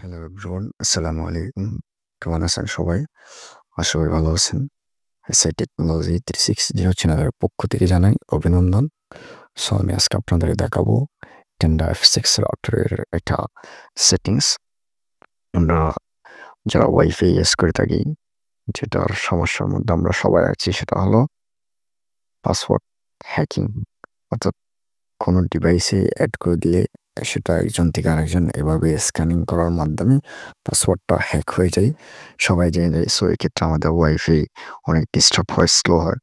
Hello everyone, আসসালামু আলাইকুম। কেমন আছেন সবাই? আশা করি ভালো আছেন। এসআই টেকনোলজি 360 চ্যানেলের পক্ষ থেকে জানাই অভিনন্দন। সো আমি আজকে আপনাদেরকে দেখাবো টেন্ডা F6 রাউটারের একটা সেটিংস। আমরা যারা ওয়াইফাই ইউজ করে থাকি, যেটার সমস্যার মধ্যে আমরা সবাই আছি সেটা হলো পাসওয়ার্ড হ্যাকিং। অর্থাৎ কোনো ডিভাইসে অ্যাড করে দিলে সেটা একজন থেকে আরেকজন এভাবে স্ক্যানিং করার মাধ্যমে পাসওয়ার্ডটা হ্যাক হয়ে যায়, সবাই জেনে যায়। সো এক্ষেত্রে আমাদের ওয়াইফাই অনেক ডিস্টার্ব হয়, স্লো হয়।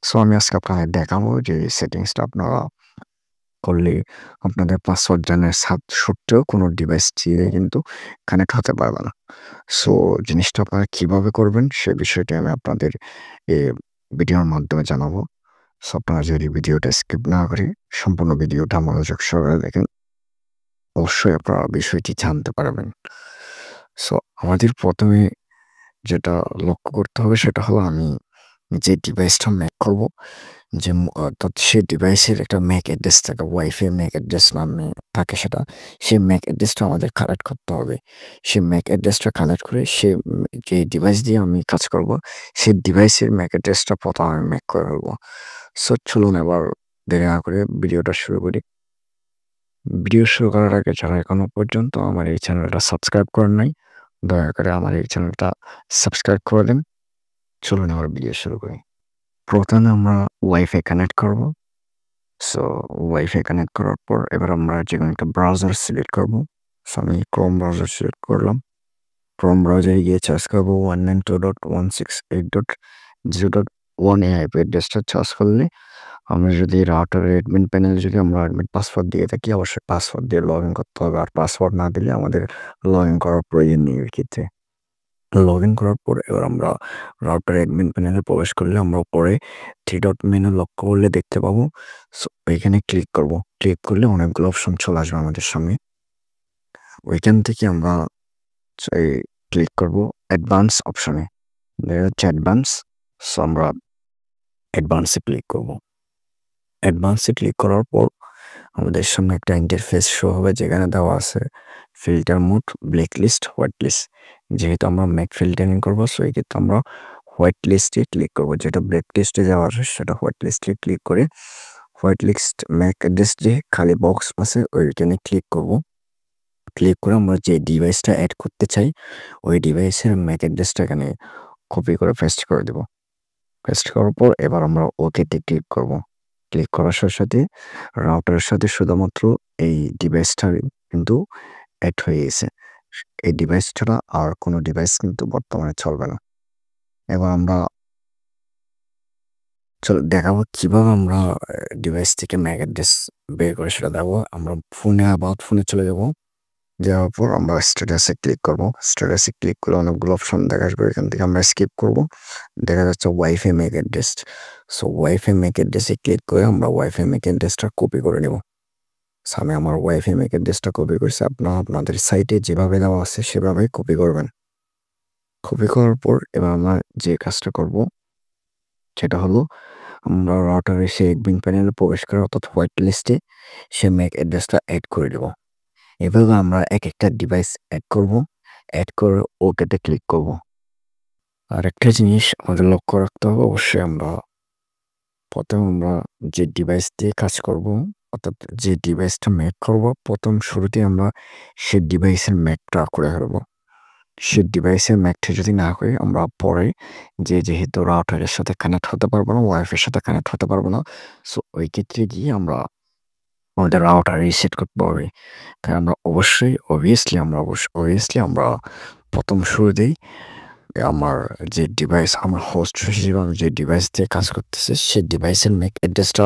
সো আমি আজকে আপনাদের দেখাবো যে সেটিংসটা আপনারা করলে আপনাদের পাসওয়ার্ড জানার সত্ত্বেও কোনো ডিভাইস দিয়ে কিন্তু কানেক্ট হতে পারবে না। সো জিনিসটা আপনারা কীভাবে করবেন সে বিষয়টি আমি আপনাদের এই ভিডিওর মাধ্যমে জানাবো। সো আপনারা যদি ভিডিওটা স্কিপ না করে সম্পূর্ণ ভিডিওটা মনোযোগ সহকারে দেখেন, অবশ্যই আপনারা বিষয়টি জানতে পারবেন। সো আমাদের প্রথমে যেটা লক্ষ্য করতে হবে সেটা হলো আমি যে ডিভাইসটা ম্যাক করব, যে অর্থাৎ সেই ডিভাইসের একটা ম্যাক অ্যাড্রেস থাকে, ওয়াইফাই ম্যাক অ্যাড্রেস নামে থাকে সেটা। সেই ম্যাক অ্যাড্রেসটা আমাদের কালেক্ট করতে হবে। সেই ম্যাক অ্যাড্রেসটা কালেক্ট করে যে ডিভাইস দিয়ে আমি কাজ করব, সেই ডিভাইসের ম্যাক অ্যাড্রেসটা প্রথম আমি ম্যাক করে ফেলবো। সো চলুন এবার দেরি না করে ভিডিওটা শুরু করি। ভিডিও শুরু করার আগে যারা এখনো পর্যন্ত আমার এই চ্যানেলটা সাবস্ক্রাইব করেন নাই, দয়া করে আমার এই চ্যানেলটা সাবস্ক্রাইব করে দিন। চলুন এবার ভিডিও শুরু করি। প্রথমে আমরা ওয়াইফাই কানেক্ট করব। সো ওয়াইফাই কানেক্ট করার পর এবার আমরা যেকোনো একটা ব্রাউজার সিলেক্ট করব। সো আমি ক্রোম ব্রাউজার সিলেক্ট করলাম। ক্রোম ব্রাউজারে গিয়ে সার্চ করব 192.168.0.1 এই আইপি অ্যাড্রেসটা সার্চ করলে আমরা যদি রাউটারের অ্যাডমিন প্যানেলে যদি আমরা অ্যাডমিন পাসওয়ার্ড দিয়ে থাকি, অবশ্যই পাসওয়ার্ড দিয়ে লগ ইন করতে হবে। আর পাসওয়ার্ড না দিলে আমাদের লগ ইন করার প্রয়োজন নেই এর ক্ষেত্রে। লগ ইন করার পর এবার আমরা রাউটার অ্যাডমিন প্যানেলে প্রবেশ করলে আমরা উপরে 3 ডট মেনু লক্ষ্য করলে দেখতে পাবো। সো ওইখানে ক্লিক করব। ক্লিক করলে অনেকগুলো অপশন চলে আসবে আমাদের সামনে। ওইখান থেকে আমরা এই ক্লিক করব অ্যাডভান্স অপশনে। দেখা যাচ্ছে অ্যাডভান্স। সো আমরা অ্যাডভান্সে ক্লিক করব। অ্যাডভান্সে ক্লিক করার পর আমাদের সামনে একটা ইন্টারফেস শো হবে যেখানে দেওয়া আছে filter mode, black list, white list. যেহেতু আমরা ম্যাক ফিল্টারিং করবো, সো এই ক্ষেত্রে আমরা হোয়াইট লিস্টে ক্লিক করবো। যেটা ব্ল্যাক লিস্টে যাওয়া আছে সেটা হোয়াইট লিস্টে ক্লিক করে হোয়াইট লিস্ট ম্যাক অ্যাড্রেস যে খালি বক্স আছে ওইখানে ক্লিক করব। ক্লিক করে আমরা যে ডিভাইসটা অ্যাড করতে চাই ওই ডিভাইসের ম্যাক অ্যাড্রেসটা এখানে কপি করে পেস্ট করে দেব। পেস্ট করার পর এবার আমরা ওকেতে ক্লিক করব। ক্লিক করার সাথে সাথে রাউটারের সাথে শুধুমাত্র এই ডিভাইসটা কিন্তু অ্যাড হয়ে গেছে। এই ডিভাইস ছাড়া আর কোনো ডিভাইস কিন্তু বর্তমানে চলবে না। এবার আমরা দেখাবো কিভাবে আমরা ডিভাইস থেকে ম্যাক অ্যাড্রেস বের করে সেটা দেখাবো। আমরা অ্যাবাউট ফোনে চলে যাব। যাওয়ার পর আমরা স্ট্যাটাসে ক্লিক করব। স্ট্যাটাসে ক্লিক করলে অনেকগুলো অপশন দেখা আসবে। এখান থেকে আমরা স্কিপ করব। দেখা যাচ্ছে wifi Mac address. So wifi Mac অ্যাড্রেসে ক্লিক করে আমরা ওয়াইফাই ম্যাক অ্যাড্রেসটা কপি করে নেব। সো আমি আমার ওয়াইফাই ম্যাক অ্যাড্রেসটা কপি করছি। আপনারা আপনাদের সাইটে যেভাবে দেওয়া আছে সেভাবেই কপি করবেন। কপি করার পর এবার আমরা যে কাজটা করব সেটা হলো আমরা রাউটারে সেই অ্যাডমিন প্যানেলে প্রবেশ করে অর্থাৎ হোয়াইট লিস্টে সে ম্যাক অ্যাড্রেসটা অ্যাড করে দেব। এভাবে আমরা এক একটা ডিভাইস অ্যাড করব। অ্যাড করে ওকেতে ক্লিক করব। আর একটা জিনিস আমাদের লক্ষ্য রাখতে হবে, অবশ্যই প্রথমে আমরা যে ডিভাইস দিয়ে কাজ করব অর্থাৎ যে ডিভাইসটা ম্যাক করব প্রথম শুরুতেই আমরা সে ডিভাইসের ম্যাকটা করে ফেলবো। সে ডিভাইসের ম্যাকটা যদি না করি আমরা পরে যেহেতু রাউটারের সাথে কানেক্ট হতে পারবো না, ওয়াইফাইয়ের সাথে কানেক্ট হতে পারবো না। সো ওই ক্ষেত্রে গিয়ে আমরা আমাদের রাউটার রিসেট করতে হবে। তাই আমরা অবভিয়াসলি আমরা প্রথম শুরুতেই আমার আমার হোস্ট হিসেবে আমি যে ডিভাইস দিয়ে কাজ করতেছি সেই ডিভাইসের ম্যাক অ্যাড্রেসটা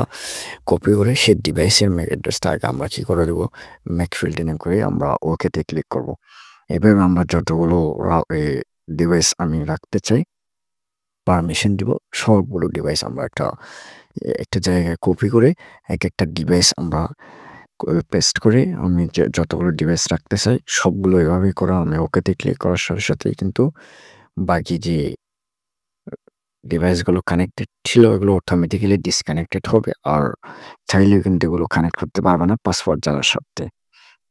কপি করে সেই ডিভাইসের ম্যাক অ্যাড্রেসটা আগে আমরা কী করে দেবো, ম্যাক ফিল্টারিং করে আমরা ওকেতে ক্লিক করব। এভাবে আমরা যতগুলো ডিভাইস আমি রাখতে চাই পারমিশন দিব, সবগুলো ডিভাইস আমরা একটা জায়গায় কপি করে এক একটা ডিভাইস আমরা পেস্ট করে আমি যতগুলো ডিভাইস রাখতে চাই সবগুলো এভাবেই করা আমি ওকেতে ক্লিক করার সাথে সাথেই কিন্তু বাকি যে ডিভাইসগুলো কানেক্টেড ছিল এগুলো অটোমেটিক্যালি ডিসকানেক্টেড হবে। আর চাইলেও কিন্তু এগুলো কানেক্ট করতে পারবে না পাসওয়ার্ড জানার সাথে।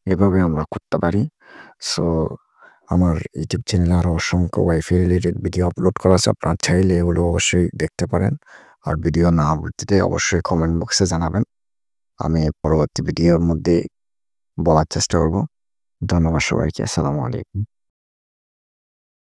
এভাবে আমরা করতে পারি। সো আমার ইউটিউব চ্যানেলে আরও অসংখ্য ওয়াইফাই রিলেটেড ভিডিও আপলোড করা আছে। আপনারা চাইলে এগুলো অবশ্যই দেখতে পারেন। আর ভিডিও না বুঝতে অবশ্যই কমেন্ট বক্সে জানাবেন। আমি পরবর্তী ভিডিওর মধ্যে বলার চেষ্টা করব। ধন্যবাদ সবাইকে। আসসালামু আলাইকুম।